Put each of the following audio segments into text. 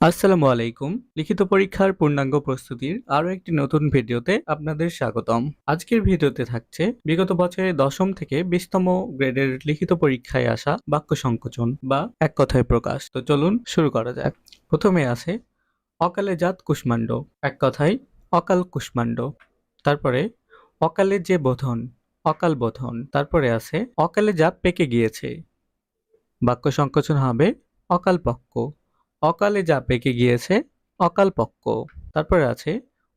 আসসালামু আলাইকুম। লিখিত পরীক্ষার পূর্ণাঙ্গ প্রস্তুতির আরো একটি নতুন ভিডিওতে আপনাদের স্বাগতম। আজকের ভিডিওতে থাকছে বিগত বছরে ১০ম থেকে ২০তম গ্রেডের লিখিত পরীক্ষায় আসা বাক্য সংকোচন বা এক কথায় প্রকাশ। তো চলুন শুরু করা যাক। প্রথমে আছে অকালে জাত কুষ্মাণ্ড, এক কথায় অকাল কুষ্মাণ্ড। তারপরে অকালে যে বোধন, অকাল বোধন। তারপরে আছে অকালে জাত পেকে গিয়েছে, বাক্য সংকোচন হবে অকালপক্ব। অকালে যা পেকে গিয়েছে অকালপক্ব। তারপরে আছে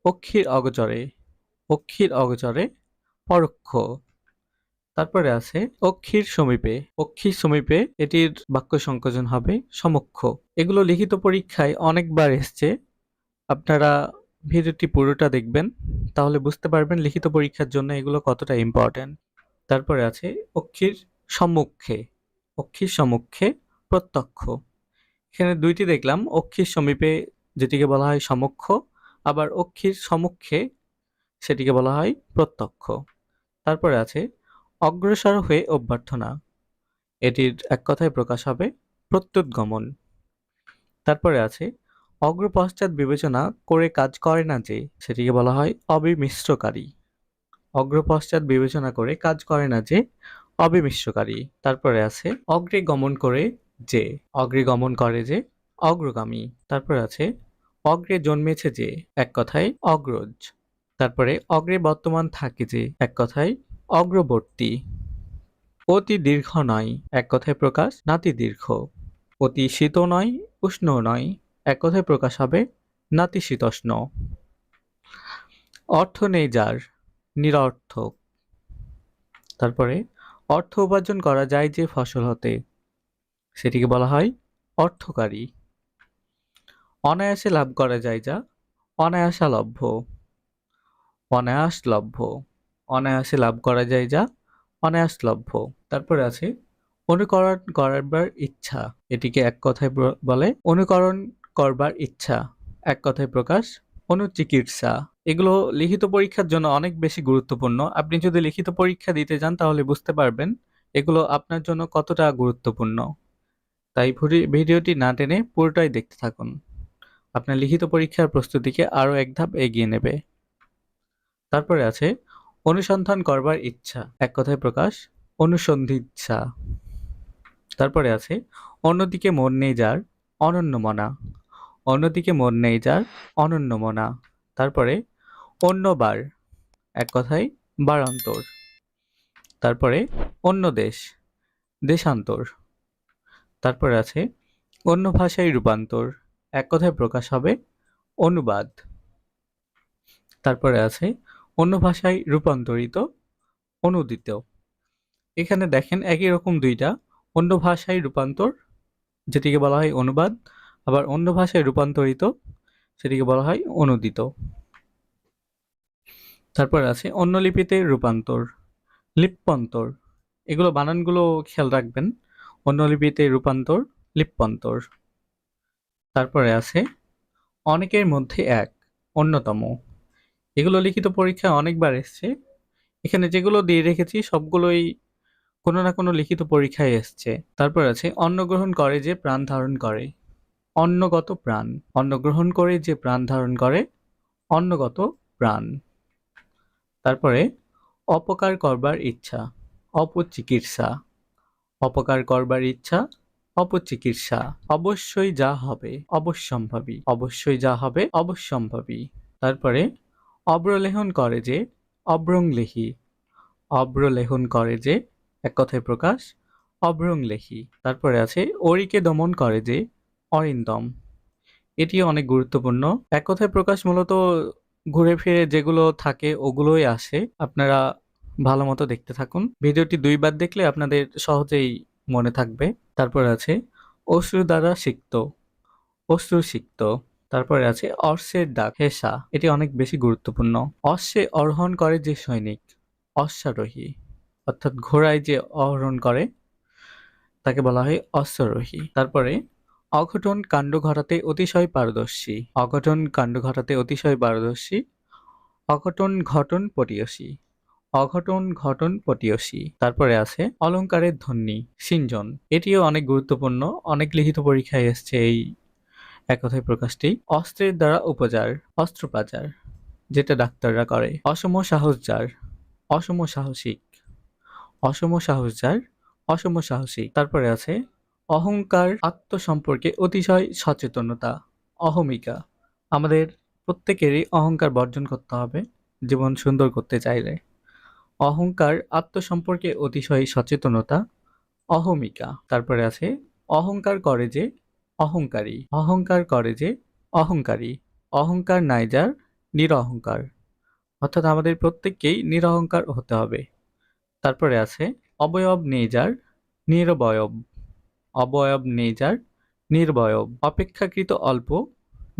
অক্ষির অগোচরে, অক্ষির অগোচরে পরোক্ষ। তারপরে আছে অক্ষির সমীপে, অক্ষির সমীপে এটির বাক্য সংকোচন হবে সমক্ষ। এগুলো লিখিত পরীক্ষায় অনেকবার এসছে। আপনারা ভিডিওটি পুরোটা দেখবেন, তাহলে বুঝতে পারবেন লিখিত পরীক্ষার জন্য এগুলো কতটা ইম্পর্টেন্ট। তারপরে আছে অক্ষির সম্মুখে, অক্ষির সম্মুখে প্রত্যক্ষ। এখানে দুইটি দেখলাম, অক্ষির সমীপে যেটিকে বলা হয় সমক্ষ, আবার অক্ষির সম্মুখে সেটিকে বলা হয় প্রত্যক্ষ। তারপরে আছে অগ্রসর হয়ে অভ্যর্থনা, এটির এক কথায় প্রকাশ হবে প্রত্যুৎগমন। তারপরে আছে অগ্রপশ্চাৎ বিবেচনা করে কাজ করে না যে, সেটিকে বলা হয় অবিমিশ্রকারী। অগ্রপশ্চাৎ বিবেচনা করে কাজ করে না যে অবিমিশ্রকারী। তারপরে আছে অগ্রে গমন করে যে, অগ্রে গমন করে যে অগ্রগামী। তারপরে আছে অগ্রে জন্মেছে যে, এক কথায় অগ্রজ। তারপরে অগ্রে বর্তমান থাকে যে, এক কথায় অগ্রবর্তী। অতি দীর্ঘ নয়, এক কথায় প্রকাশ নাতিদীর্ঘ। অতি শীত নয়, উষ্ণ নয়, এক কথায় প্রকাশ হবে নাতিশীতোষ্ণ। অর্থ নেই যার, নিরর্থক। তারপরে অর্থ উপার্জন করা যায় যে ফসল হতে, সেটিকে বলা হয় অর্থকারী। অনায়াসে লাভ করা যায় যা অনায়াসালভ্য, অনায়াসলভ্য। অনায়াসে লাভ করা যায় যা অনায়াসলভ্য। তারপরে আছে অনুকরণ করবার ইচ্ছা, এটিকে এক কথায় বলে অনুকরণ করবার ইচ্ছা, এক কথায় প্রকাশ অনুচিকিৎসা। এগুলো লিখিত পরীক্ষার জন্য অনেক বেশি গুরুত্বপূর্ণ। আপনি যদি লিখিত পরীক্ষা দিতে যান তাহলে বুঝতে পারবেন এগুলো আপনার জন্য কতটা গুরুত্বপূর্ণ। তাই ভিডিওটি না টেনে পুরোটাই দেখতে থাকুন, আপনার লিখিত পরীক্ষার প্রস্তুতিকে আরো এক ধাপ এগিয়ে নেবে। তারপরে আছে অনুসন্ধান করবার ইচ্ছা, এক কথায় প্রকাশ অনুসন্ধিৎসা। তারপরে আছে অন্যদিকে মন নেই যার অনন্যমনা, অন্যদিকে মন নেই যার অনন্যমনা। তারপরে অন্যবার, এক কথায় বারান্তর। তারপরে অন্য দেশ, দেশান্তর। তারপরে আছে অন্য ভাষায় রূপান্তর, এক কথায় প্রকাশ হবে অনুবাদ। তারপরে আছে অন্য ভাষায় রূপান্তরিত, অনূদিত। এখানে দেখেন একই রকম দুইটা, অন্য ভাষায় রূপান্তর যেটিকে বলা হয় অনুবাদ, আবার অন্য ভাষায় রূপান্তরিত সেটিকে বলা হয় অনূদিত। তারপর আছে অন্য লিপিতে রূপান্তর, লিপ্যন্তর। এগুলো বানানগুলো খেয়াল রাখবেন, অন্য লিপিতে রূপান্তর, লিপ্যন্তর। তারপরে আছে অনেকের মধ্যে এক, অন্যতম। এগুলো লিখিত পরীক্ষায় অনেকবার এসছে। এখানে যেগুলো দিয়ে রেখেছি সবগুলোই কোনো না কোনো লিখিত পরীক্ষায় এসছে। তারপর আছে অন্ন গ্রহণ করে যে প্রাণ ধারণ করে, অন্নগত প্রাণ। অন্ন গ্রহণ করে যে প্রাণ ধারণ করে, অন্নগত প্রাণ। তারপরে অপকার করবার ইচ্ছা, অপচিকিৎসা। অপকার করবার ইচ্ছা, অপচিকিৎসা। অবশ্যই যা হবে অবশ্যম্ভাবী, অবশ্যই যা হবে অবশ্যম্ভাবী। তারপরে অব্রলেহন করে যে অব্রংলেহী, অব্রলেহন করে যে, এক কথায় প্রকাশ অব্রংলেহী। তারপরে আছে অরিকে দমন করে যে অরিন্দম, এটিও অনেক গুরুত্বপূর্ণ। এক কথায় প্রকাশ মূলত ঘুরে ফিরে যেগুলো থাকে ওগুলোই আসে। আপনারা ভালো মতো দেখতে থাকুন, ভিডিওটি দুইবার দেখলে আপনাদের সহজেই মনে থাকবে। তারপর আছে অশ্রু দ্বারা সিক্ত, অশ্রু সিক্ত। তারপরে আছে অশ্বের ডাক হেসা, এটি অনেক বেশি গুরুত্বপূর্ণ। অশ্বে আরোহণ করে যে সৈনিক, অশ্বারোহী। অর্থাৎ ঘোড়ায় যে আরোহণ করে তাকে বলা হয় অশ্বারোহী। তারপরে অঘটন কাণ্ড ঘটাতে অতিশয় পারদর্শী, অঘটন কাণ্ড ঘটাতে অতিশয় পারদর্শী। অঘটন ঘটন পটীয়সী, অঘটন ঘটন পটীয়সী। তারপরে আছে অলংকারের ধ্বনি, সিঞ্জন। এটিও অনেক গুরুত্বপূর্ণ, অনেক লিখিত পরীক্ষায় এসছে এই এক কথায় প্রকাশটি অস্ত্রের দ্বারা উপচার, অস্ত্রোপচার, যেটা ডাক্তাররা করে। অসম সাহস যার, অসম সাহসিক, অসম সাহস যার, অসম সাহসিক। তারপরে আছে অহংকার, আত্মসম্পর্কে অতিশয় সচেতনতা, অহমিকা। আমাদের প্রত্যেকেরই অহংকার বর্জন করতে হবে জীবন সুন্দর করতে চাইলে। অহংকার, আত্মসম্পর্কে অতিশয় সচেতনতা, অহমিকা। তারপরে আছে অহংকার করে যে অহংকারী, অহংকার করে যে অহংকারী, অহংকার নাই যার, নিরহংকার। অর্থাৎ আমাদের প্রত্যেককেই নিরহংকার হতে হবে। তারপরে আছে অবয়ব নেই যার, নিরবয়ব, অবয়ব নেই যার, নির্বয়ব। অপেক্ষাকৃত অল্প,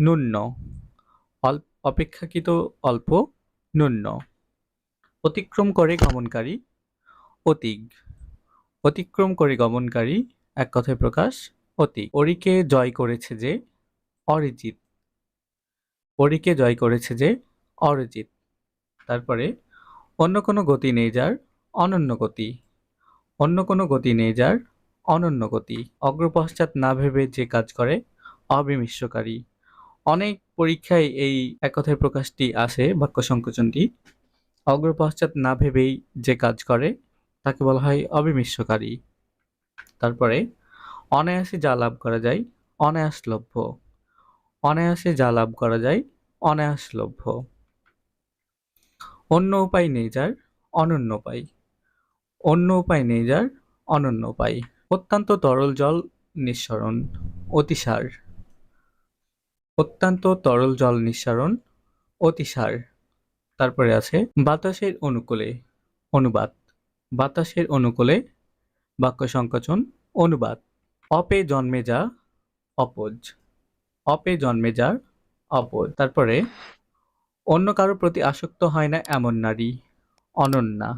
ন্যূন, অপেক্ষাকৃত অল্প, ন্যূন। অতিক্রম করে গমনকারী, অতিগ, অতিক্রম করে গমনকারী, এক কথায় প্রকাশ অতি। অরিকে জয় করেছে যে অরিজিৎ, অরিকে জয় করেছে যে অরিজিৎ। তারপরে অন্য কোনো গতি নেই যার, অনন্য গতি, অন্য কোনো গতি নেই যার, অনন্য গতি। অগ্রপশ্চাৎ না ভেবে যে কাজ করে অবিমিশ্রকারী। অনেক পরীক্ষায় এই এক কথায় প্রকাশটি আসে, বাক্য সংকোচনটি। অগ্রপশ্চাৎ না ভেবেই যে কাজ করে তাকে বলা হয় অবিমিশ্রকারী। তারপরে অনায়াসে যা লাভ করা যায় অনায়াসলভ্য, অনায়াসে যা লাভ করা যায় অনায়াসলভ্য। অন্য উপায় নেই যার, অনন্য উপায়, অন্য উপায় নেই যার, অনন্য উপায়। অত্যন্ত তরল জল নিঃসরণ, অতিসার, অত্যন্ত তরল জল নিঃসরণ, অতিসার। তারপরে আছে বাতাসের অনুকূলে, অনুবাদ, বাতাসের অনুকূলে, বাক্য সংকোচন, অনুবাদ। অপে জন্মে যা, অপোজ, অপে জন্মে যার, অপোজ। তারপরে অন্য কারো প্রতি আসক্ত হয় না এমন নারী, অনন্যা,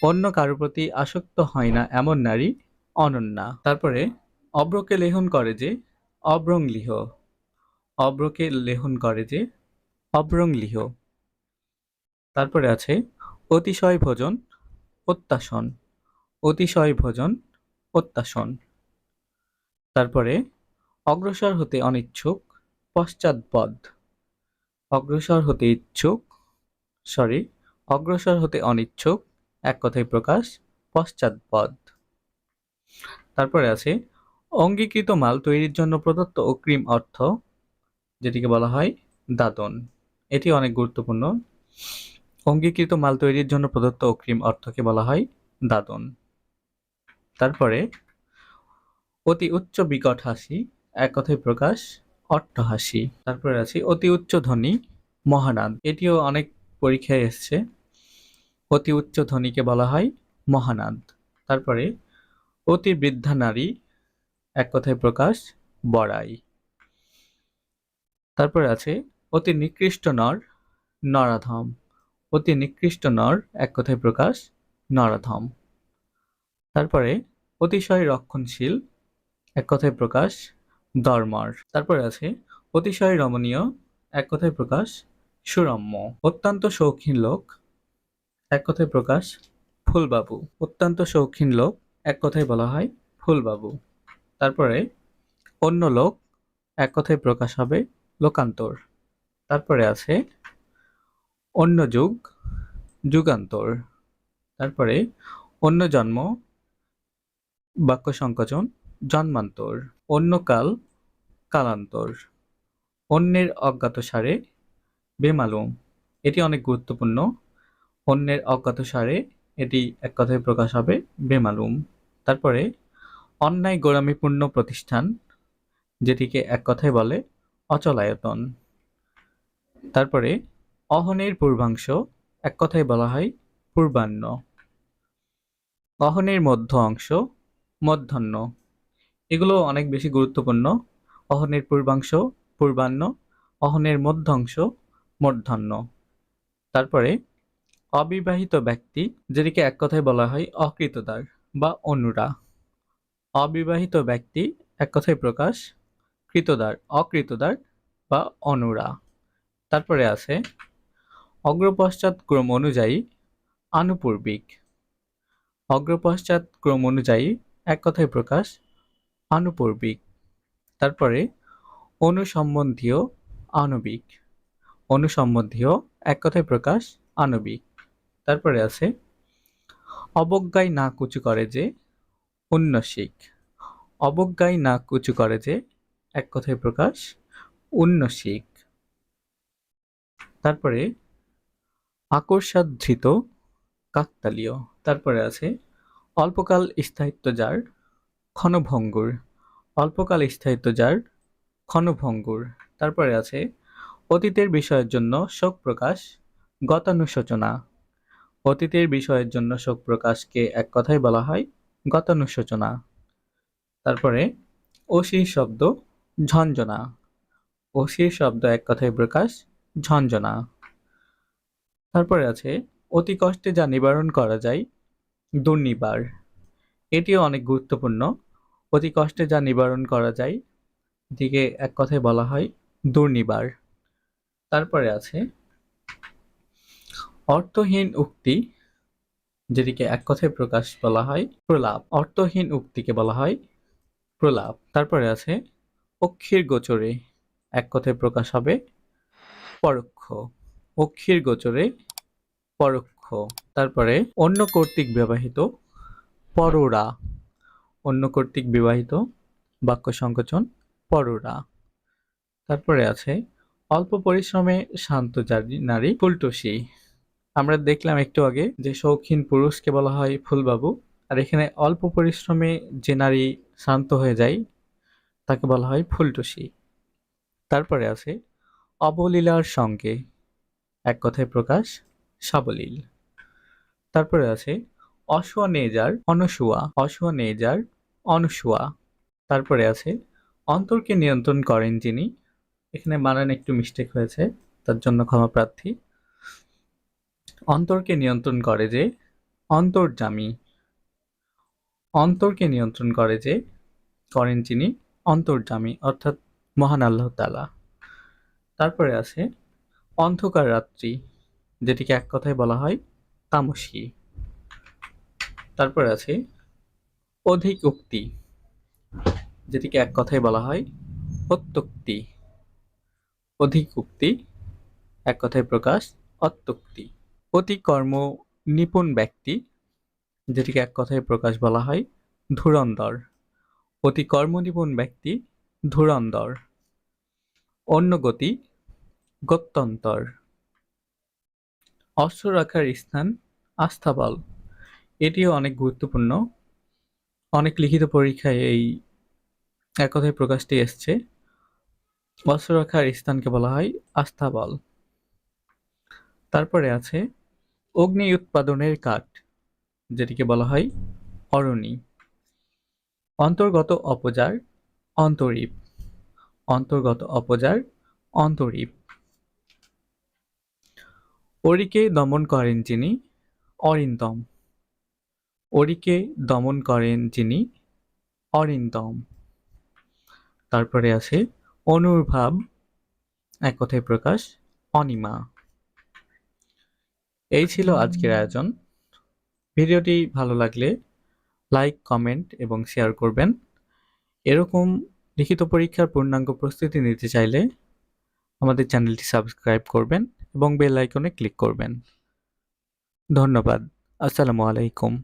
অন্য কারো প্রতি আসক্ত হয় না এমন নারী, অনন্যা। তারপরে অব্রকে লেহন করে যে অব্রংলিহ, অব্রকে লেহন করে যে অব্রংলিহ। তারপরে আছে অতিশয় ভোজন, অত্যাসন, অতিশয় ভোজন, অত্যাসন। তারপরে অগ্রসর হতে অনিচ্ছুক, পশ্চাৎপদ, অগ্রসর হতে ইচ্ছুক, সরি, অগ্রসর হতে অনিচ্ছুক, এক কথায় প্রকাশ পশ্চাৎপদ। তারপরে আছে অঙ্গীকৃত মাল তৈরির জন্য প্রদত্ত অগ্রিম অর্থ, যেটিকে বলা হয় দাদন। এটি অনেক গুরুত্বপূর্ণ। অঙ্গীকৃত মাল তৈরির জন্য প্রদত্ত অগ্রিম অর্থকে বলা হয় দাদন। তারপরে অতি উচ্চ বিকট হাসি, এক কথায় প্রকাশ অট্টহাসি। তারপরে আছে অতি উচ্চ ধ্বনি, মহানাদ। এটিও অনেক পরীক্ষায় এসছে। অতি উচ্চ ধ্বনিকে বলা হয় মহানাদ। তারপরে অতি বৃদ্ধা নারী, এক কথায় প্রকাশ বড়াই। তারপরে আছে অতি নিকৃষ্ট নর, নরাধম, অতি নিকৃষ্ট নর, এক কথায় প্রকাশ নরাধম। তারপরে অতিশয় রক্ষণশীল, এক কথায় প্রকাশ ধর্মর। তারপরে আছে অতিশয় রমণীয়, এক কথায় প্রকাশ সুরম্য। অত্যন্ত শৌখিন লোক, এক কথায় প্রকাশ ফুলবাবু। অত্যন্ত শৌখিন লোক, এক কথায় বলা হয় ফুলবাবু। তারপরে অন্য লোক, এক কথায় প্রকাশ হবে লোকান্তর। তারপরে আছে অন্য যুগ, যুগান্তর। তারপরে অন্য জন্ম, বাক্য সংকোচন, জন্মান্তর। অন্য কাল, কালান্তর। অন্যের অজ্ঞাতসারে, বেমালুম। এটি অনেক গুরুত্বপূর্ণ। অন্যের অজ্ঞাতসারে, এটি এক কথায় প্রকাশ হবে বেমালুম। তারপরে অন্যায় গোঁড়ামিপূর্ণ প্রতিষ্ঠান, যেটিকে এক কথায় বলে অচলায়তন। তারপরে অহনের পূর্বাংশ, এক কথায় বলা হয় পূর্বাহ্ন। অহনের মধ্য অংশ, মধ্যাহ্ন। এগুলো অনেক বেশি গুরুত্বপূর্ণ। অহনের পূর্বাংশ পূর্বাহ্ন, অহনের মধ্যাংশ মধ্যাহ্ন। তারপরে অবিবাহিত ব্যক্তি, যেটিকে এক কথায় বলা হয় অকৃতদার বা অনুরা। অবিবাহিত ব্যক্তি, এক কথায় প্রকাশ কৃতদার, অকৃতদার বা অনুরা। তারপরে আছে অগ্রপশ্চাৎ ক্রম অনুযায়ী আনুপূর্বিক, অগ্রপশ্চাৎ ক্রম অনুযায়ী, এক কথায় প্রকাশ আনুপূর্বিক। তারপরে অনুসম্বন্ধীয় আণবিক। অনুসম্বন্ধীয় এক কথায় প্রকাশ আণবিক। তারপরে আছে অবজ্ঞায় নাক উঁচু করে যে উন্নসিক। অবজ্ঞায় নাক উঁচু করে যে এক কথায় প্রকাশ উন্নসিক। তারপরে আকস্মাত-ধৃত কাকতালীয়। তারপরে আছে অল্পকাল স্থায়িত্ব যার ক্ষণভঙ্গুর। অল্পকাল স্থায়িত্ব যার ক্ষণভঙ্গুর। তারপরে আছে অতীতের বিষয়ের জন্য শোক প্রকাশ গতানুশোচনা। অতীতের বিষয়ের জন্য শোক প্রকাশকে এক কথায় বলা হয় গতানুশোচনা। তারপরে অসির শব্দ ঝঞ্ঝনা। অসির শব্দ এক কথায় প্রকাশ ঝঞ্ঝনা। তারপরে আছে অতি কষ্টে যা নিবারণ করা যায় দুর্নিবার। এটিও অনেক গুরুত্বপূর্ণ। অতি কষ্টে যা নিবারণ করা যায় এটিকে এক কথায় বলা হয় দুর্নিবার। তারপরে আছে অর্থহীন উক্তি, যেটিকে এক কথায় প্রকাশ বলা হয় প্রলাপ। অর্থহীন উক্তিকে বলা হয় প্রলাপ। তারপরে আছে অক্ষির গোচরে, এক কথায় প্রকাশ হবে পরোক্ষ। অক্ষির গোচরে পরোক্ষ। তারপরে অন্য কর্তৃক ব্যবহৃত পরোরা। অন্য কর্তৃক বিবাহিত বাক্য সংকোচন পরোরা। তারপরে আছে অল্প পরিশ্রমে শান্ত নারী ফুলটুসি। আমরা দেখলাম একটু আগে যে শৌখিন পুরুষকে বলা হয় ফুলবাবু, আর এখানে অল্প পরিশ্রমে যে নারী শান্ত হয়ে যায় তাকে বলা হয় ফুলটুসি। তারপরে আছে অবলীলার সঙ্গে, এক কথায় প্রকাশ সাবলীল। তারপরে আছে অসুয়া নেজার অনসুয়া। অসুয়া নেজার অনসুয়া। তারপরে আছে অন্তরকে নিয়ন্ত্রণ করেন যিনি। এখানে বানান একটু মিস্টেক হয়েছে, তার জন্য ক্ষমা প্রার্থী। অন্তরকে নিয়ন্ত্রণ করে যে অন্তর্যামী। অন্তরকে নিয়ন্ত্রণ করে যে করেন যিনি অন্তর্যামী, অর্থাৎ মহান আল্লাহ তাআলা। তারপরে আছে অন্ধকার রাত্রি, যেটিকে এক কথায় বলা হয় তামসী। তারপরে আছে অধিক উক্তি, যেটিকে এক কথায় বলা হয় অত্যুক্তি। অধিক উক্তি এক কথায় প্রকাশ অত্যুক্তি। অতি কর্ম নিপুণ ব্যক্তি, যেটিকে এক কথায় প্রকাশ বলা হয় ধুরন্ধর। অতি কর্মনিপুণ ব্যক্তি ধুরন্ধর। অন্য গতি গত্যন্তর। অস্ত্র রাখার স্থান আস্তাবল। এটিও অনেক গুরুত্বপূর্ণ। অনেক লিখিত পরীক্ষায় এই এক কথায় প্রকাশটি এসছে। অস্ত্র রাখার স্থানকে বলা হয় আস্তাবল। তারপরে আছে অগ্নি উৎপাদনের কাঠ, যেটিকে বলা হয় অরণি। অন্তর্গত অপজার অন্তরীপ। অন্তর্গত অপজার অন্তরীপ। অরিকে দমন করেন যিনি অরিন্দম। অরিকে দমন করেন যিনি অরিন্দম। তারপরে আছে অনুর্ভাব, এক কথায় প্রকাশ অনিমা। এই ছিল আজকের আয়োজন। ভিডিওটি ভালো লাগলে লাইক, কমেন্ট এবং শেয়ার করবেন। এরকম লিখিত পরীক্ষার পূর্ণাঙ্গ প্রস্তুতি নিতে চাইলে আমাদের চ্যানেলটি সাবস্ক্রাইব করবেন এবং বেল আইকনে ক্লিক করবেন। ধন্যবাদ। আসসালামু আলাইকুম।